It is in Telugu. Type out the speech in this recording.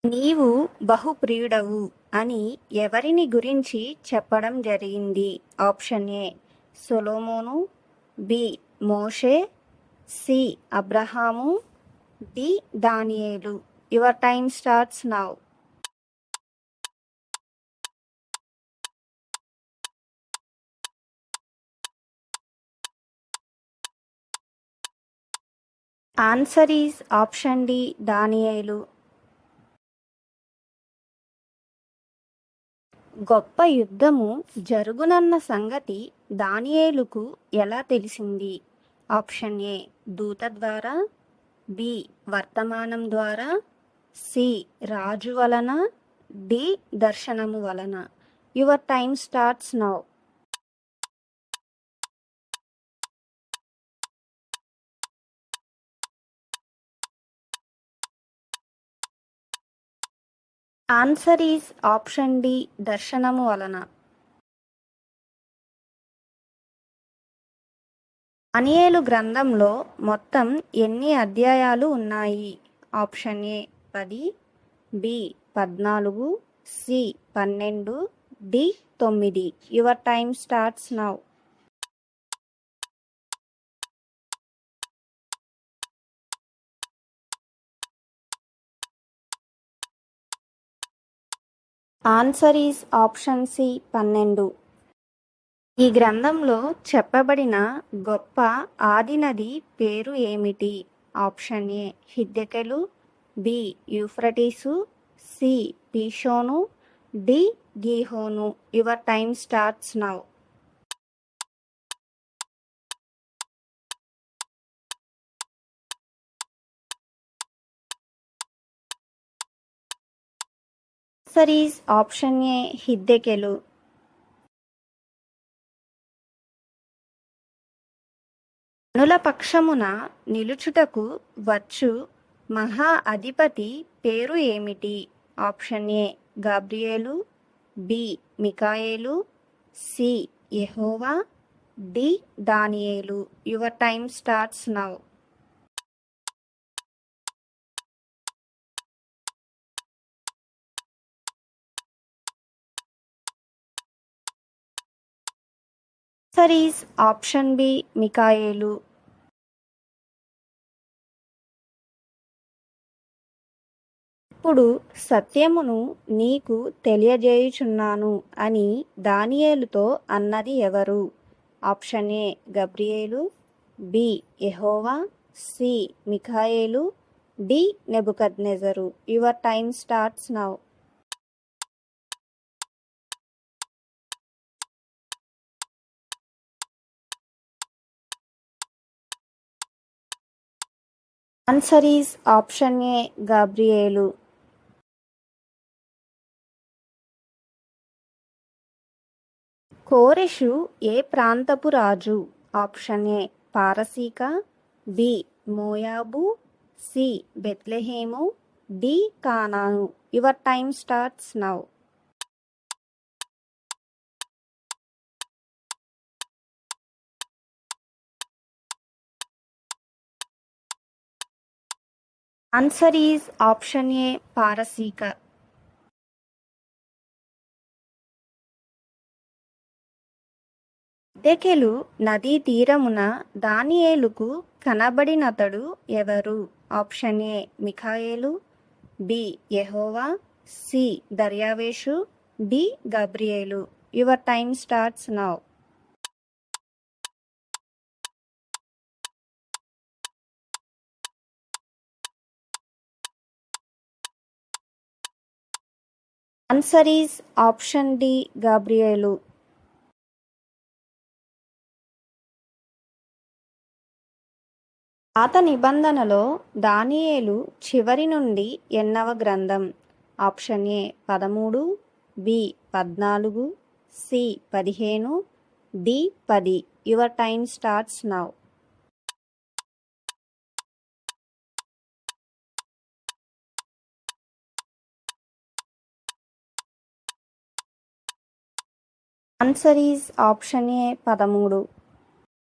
నీవు బహుప్రియుడవు అని ఎవరిని గురించి చెప్పడం జరిగింది? Option A Solomon, B Moshe, C Abraham, D దానియేలు. Your time starts now. Answer is option D Daniel. గొప్ప యుద్ధము జరుగునన్న సంగతి దానియేలుకు ఎలా తెలిసింది? ఆప్షన్ ఏ దూత ద్వారా, బి వర్తమానం ద్వారా, సి రాజు వలన, డి దర్శనము వలన. Your time starts now. Answer is option D దర్శనము వలన. దానియేలు గ్రంథంలో మొత్తం ఎన్ని అధ్యాయాలు ఉన్నాయి? Option A 10, B 14, C 12, D 9. Your time starts now. Answer is option C 12. ఈ గ్రంథంలో చెప్పబడిన గొప్ప ఆది నది పేరు ఏమిటి? ఆప్షన్ ఏ హిద్దెకెలు, బి యూఫ్రటీసు, సి పీషోను, డి గీహోను. Your time starts now. Answer is option A హిద్దెకెలు. అనుల పక్షమున నిలుచుటకు వచ్చు మహా అధిపతి పేరు ఏమిటి? ఆప్షన్ ఏ గాబ్రియేలు, బి మికాయేలు, సి యెహోవా, డి దానియేలు. Your time starts now. Answer is option B మికాయేలు. ఇప్పుడు సత్యమును నీకు తెలియజేయుచున్నాను అని దానియేలుతో అన్నది ఎవరు? ఆప్షన్ ఏ గబ్రియేలు, బి యెహోవా, సి మిఖాయేలు, డి నెబుకద్నెజరు. Your time starts now. Answer is option A గాబ్రియేలు. కోరెషు ఏ ప్రాంతపు రాజు? ఆప్షన్ ఏ పారసీక, బి మోయాబు, సి బెత్లెహేము, డి కానాను. Your time starts now. Answer is option A పారసీక. హిద్దెకెలు నదీ తీరమున దానియేలుకు కనబడినతడు ఎవరు? ఆప్షన్ ఏ మిఖాయేలు, బి యెహోవా, సి దర్యావేషు, డి గబ్రియేలు. Your time starts now. Answer is option D గాబ్రియేలు. పాత నిబంధనలో దానియేలు చివరి నుండి ఎన్నవ గ్రంథం? Option A 13, B 14, C 15, D 10. Your time starts now. Answer is option A 13.